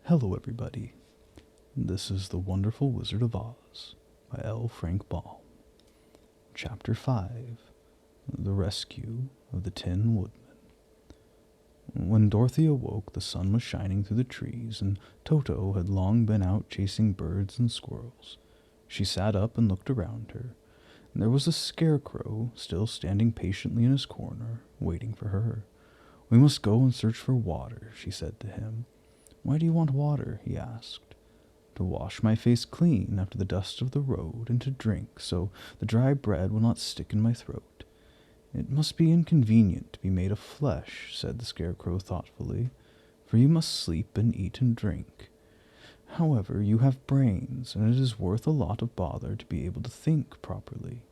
Hello, everybody. This is The Wonderful Wizard of Oz by L. Frank Baum. Chapter 5 The Rescue of the Tin Woodman. When Dorothy awoke, the sun was shining through the trees, and Toto had long been out chasing birds and squirrels. She sat up and looked around her. There was a scarecrow still standing patiently in his corner, waiting for her. "We must go and search for water," she said to him. "Why do you want water?" he asked. "To wash my face clean after the dust of the road, and to drink, so the dry bread will not stick in my throat." "It must be inconvenient to be made of flesh," said the Scarecrow thoughtfully, "for you must sleep and eat and drink. However, you have brains, and it is worth a lot of bother to be able to think properly."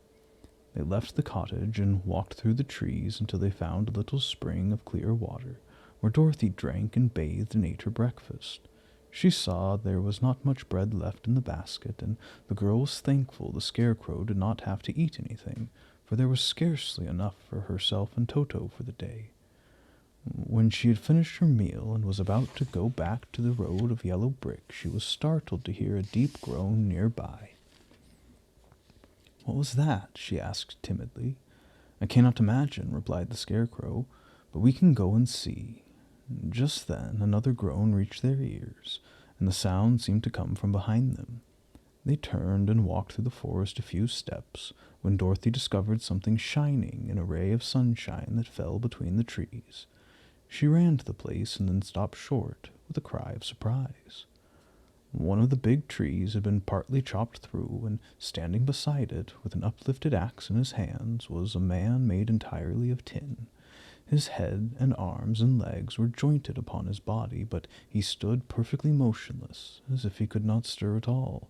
They left the cottage and walked through the trees until they found a little spring of clear water, where Dorothy drank and bathed and ate her breakfast. She saw there was not much bread left in the basket, and the girl was thankful the Scarecrow did not have to eat anything, for there was scarcely enough for herself and Toto for the day. When she had finished her meal and was about to go back to the road of yellow brick, she was startled to hear a deep groan nearby. "What was that?" she asked timidly. "I cannot imagine," replied the Scarecrow, "but we can go and see." Just then another groan reached their ears, and the sound seemed to come from behind them. They turned and walked through the forest a few steps, when Dorothy discovered something shining in a ray of sunshine that fell between the trees. She ran to the place and then stopped short with a cry of surprise. One of the big trees had been partly chopped through, and standing beside it, with an uplifted axe in his hands, was a man made entirely of tin. His head and arms and legs were jointed upon his body, but he stood perfectly motionless, as if he could not stir at all.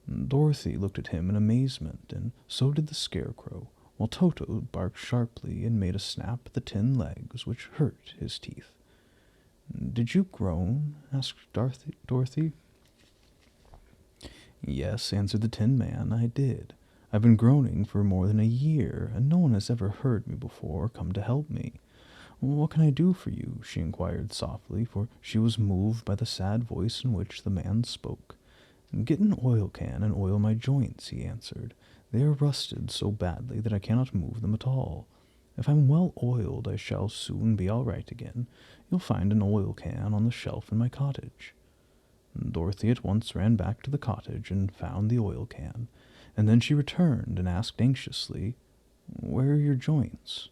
Dorothy looked at him in amazement, and so did the Scarecrow, while Toto barked sharply and made a snap at the tin legs, which hurt his teeth. "Did you groan?" asked Dorothy. "Yes," answered the Tin Man, "I did. I've been groaning for more than a year, and no one has ever heard me before or come to help me. What can I do for you?" she inquired softly, for she was moved by the sad voice in which the man spoke. "Get an oil can and oil my joints," he answered. "They are rusted so badly that I cannot move them at all. If I'm well oiled, I shall soon be all right again. You'll find an oil can on the shelf in my cottage." Dorothy at once ran back to the cottage and found the oil can, and then she returned and asked anxiously, "Where are your joints?"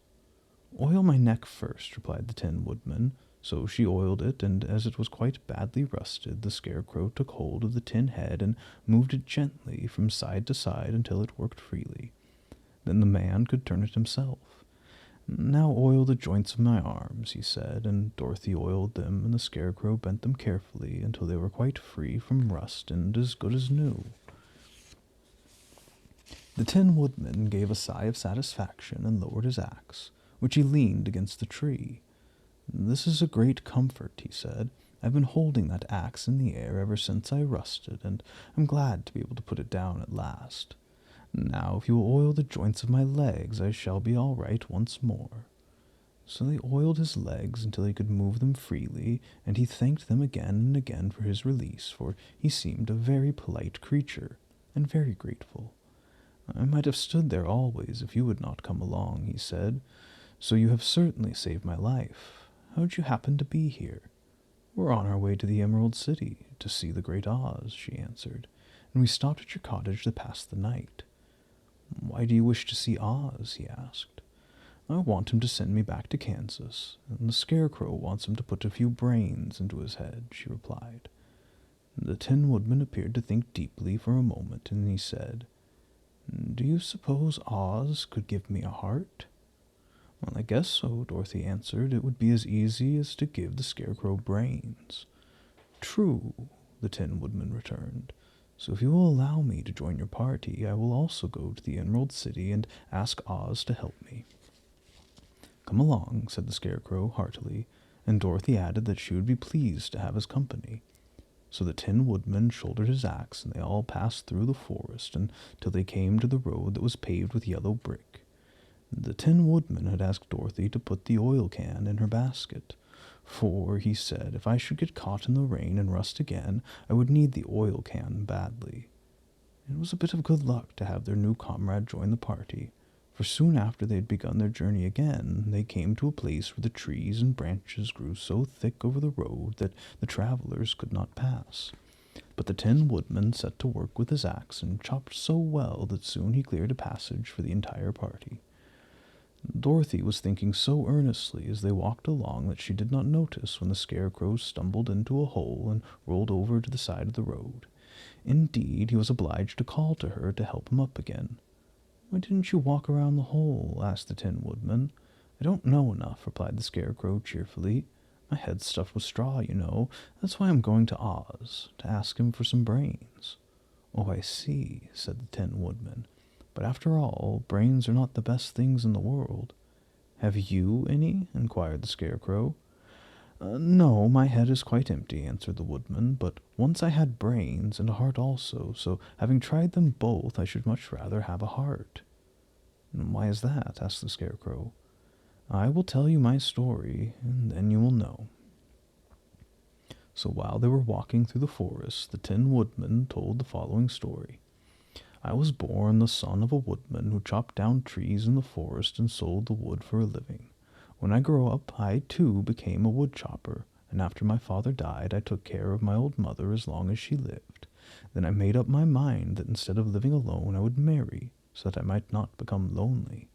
"Oil my neck first," replied the Tin Woodman. So she oiled it, and as it was quite badly rusted, the Scarecrow took hold of the tin head and moved it gently from side to side until it worked freely. Then the man could turn it himself. "Now oil the joints of my arms," he said, and Dorothy oiled them, and the Scarecrow bent them carefully until they were quite free from rust and as good as new. The Tin Woodman gave a sigh of satisfaction and lowered his axe, which he leaned against the tree. "This is a great comfort," he said. "I've been holding that axe in the air ever since I rusted, and I'm glad to be able to put it down at last. Now, if you will oil the joints of my legs, I shall be all right once more." So they oiled his legs until he could move them freely, and he thanked them again and again for his release, for he seemed a very polite creature, and very grateful. "I might have stood there always if you had not come along," he said, "so you have certainly saved my life. How did you happen to be here?" "We're on our way to the Emerald City, to see the Great Oz," she answered, "and we stopped at your cottage to pass the night." "Why do you wish to see Oz?" he asked. "I want him to send me back to Kansas, and the Scarecrow wants him to put a few brains into his head," she replied. The Tin Woodman appeared to think deeply for a moment, and he said, "Do you suppose Oz could give me a heart?" "Well, I guess so," Dorothy answered. "It would be as easy as to give the Scarecrow brains." "True," the Tin Woodman returned. "So if you will allow me to join your party, I will also go to the Emerald City and ask Oz to help me." "Come along," said the Scarecrow heartily, and Dorothy added that she would be pleased to have his company. So the Tin Woodman shouldered his axe, and they all passed through the forest until they came to the road that was paved with yellow brick. The Tin Woodman had asked Dorothy to put the oil can in her basket, For, he said, if I should get caught in the rain and rust again, I would need the oil can badly. It was a bit of good luck to have their new comrade join the party, for soon after they had begun their journey again, they came to a place where the trees and branches grew so thick over the road that the travelers could not pass. But the Tin Woodman set to work with his axe and chopped so well that soon he cleared a passage for the entire party. Dorothy was thinking so earnestly as they walked along that she did not notice when the Scarecrow stumbled into a hole and rolled over to the side of the road. Indeed, he was obliged to call to her to help him up again. "Why didn't you walk around the hole?" asked the Tin Woodman. "I don't know enough," replied the Scarecrow cheerfully. "My head's stuffed with straw, you know. That's why I'm going to Oz, to ask him for some brains." "Oh, I see," said the Tin Woodman. "But after all, brains are not the best things in the world." "Have you any?" inquired the Scarecrow. No, my head is quite empty," answered the Woodman, "but once I had brains and a heart also, so having tried them both, I should much rather have a heart." "Why is that?" asked the Scarecrow. "I will tell you my story, and then you will know." So while they were walking through the forest, the Tin Woodman told the following story. "I was born the son of a woodman who chopped down trees in the forest and sold the wood for a living. When I grew up, I, too, became a wood chopper, and after my father died, I took care of my old mother as long as she lived. Then I made up my mind that instead of living alone, I would marry, so that I might not become lonely.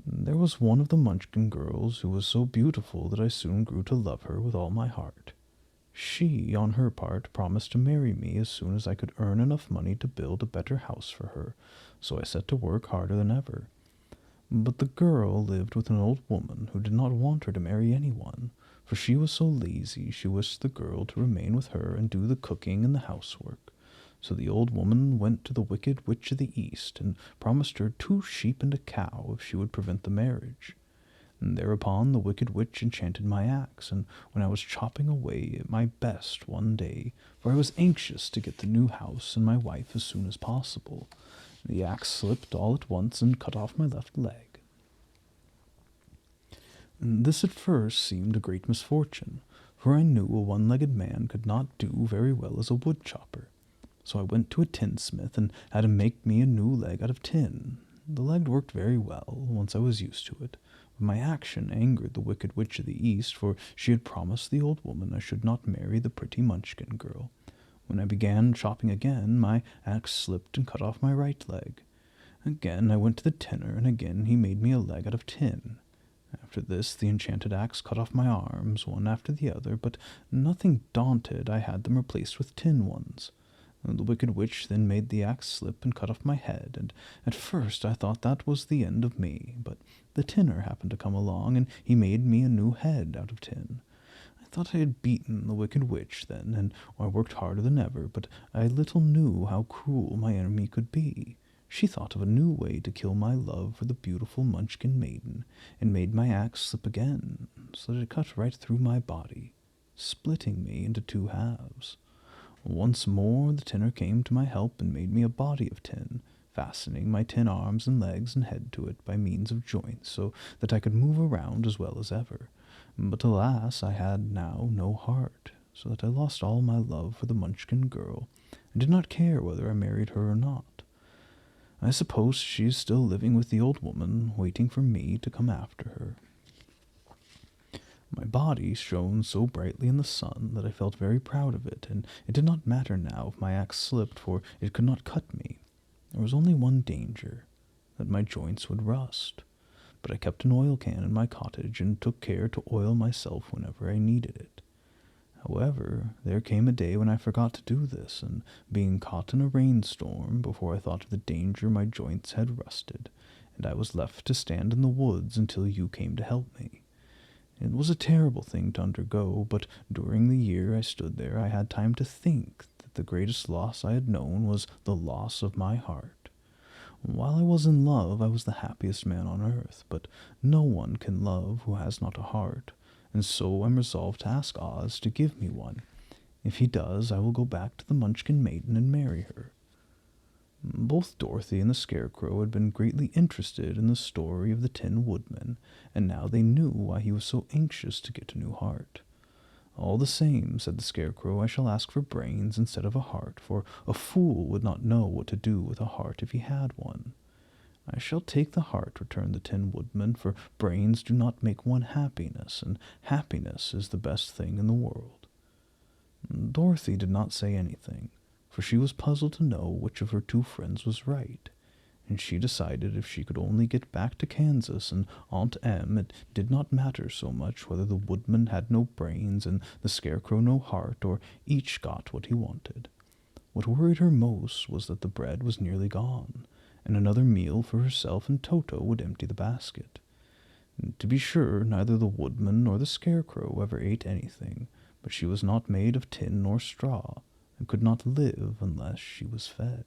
There was one of the Munchkin girls who was so beautiful that I soon grew to love her with all my heart. She, on her part, promised to marry me as soon as I could earn enough money to build a better house for her, so I set to work harder than ever. But the girl lived with an old woman who did not want her to marry anyone, for she was so lazy she wished the girl to remain with her and do the cooking and the housework. So the old woman went to the Wicked Witch of the East and promised her 2 sheep and a cow if she would prevent the marriage. And thereupon the Wicked Witch enchanted my axe, and when I was chopping away at my best one day, for I was anxious to get the new house and my wife as soon as possible, the axe slipped all at once and cut off my left leg. This at first seemed a great misfortune, for I knew a one-legged man could not do very well as a wood chopper. So I went to a tinsmith and had him make me a new leg out of tin. The leg worked very well, once I was used to it, but my action angered the Wicked Witch of the East, for she had promised the old woman I should not marry the pretty Munchkin girl. When I began chopping again, my axe slipped and cut off my right leg. Again I went to the tinner, and again he made me a leg out of tin. After this, the enchanted axe cut off my arms, one after the other, but nothing daunted, I had them replaced with tin ones. The Wicked Witch then made the axe slip and cut off my head, and at first I thought that was the end of me, but the tinner happened to come along, and he made me a new head out of tin. I thought I had beaten the Wicked Witch then, and I worked harder than ever, but I little knew how cruel my enemy could be. She thought of a new way to kill my love for the beautiful Munchkin maiden, and made my axe slip again, so that it cut right through my body, splitting me into 2 halves. Once more the tinner came to my help and made me a body of tin, fastening my tin arms and legs and head to it by means of joints, so that I could move around as well as ever. But alas, I had now no heart, so that I lost all my love for the Munchkin girl, and did not care whether I married her or not. I suppose she is still living with the old woman, waiting for me to come after her. My body shone so brightly in the sun that I felt very proud of it, and it did not matter now if my axe slipped, for it could not cut me. There was only one danger, that my joints would rust. But I kept an oil can in my cottage, and took care to oil myself whenever I needed it. However, there came a day when I forgot to do this, and being caught in a rainstorm, before I thought of the danger my joints had rusted, and I was left to stand in the woods until you came to help me. It was a terrible thing to undergo, but during the year I stood there I had time to think that the greatest loss I had known was the loss of my heart. While I was in love, I was the happiest man on earth, but no one can love who has not a heart, and so I'm resolved to ask Oz to give me one. If he does, I will go back to the Munchkin maiden and marry her. Both Dorothy and the Scarecrow had been greatly interested in the story of the Tin Woodman, and now they knew why he was so anxious to get a new heart. "All the same," said the Scarecrow, "I shall ask for brains instead of a heart, for a fool would not know what to do with a heart if he had one." "I shall take the heart," returned the Tin Woodman, "for brains do not make one happiness, and happiness is the best thing in the world." Dorothy did not say anything, for she was puzzled to know which of her two friends was right, and she decided if she could only get back to Kansas and Aunt Em, it did not matter so much whether the Woodman had no brains and the Scarecrow no heart, or each got what he wanted. What worried her most was that the bread was nearly gone, and another meal for herself and Toto would empty the basket. To be sure, neither the Woodman nor the Scarecrow ever ate anything, but she was not made of tin nor straw, and could not live unless she was fed.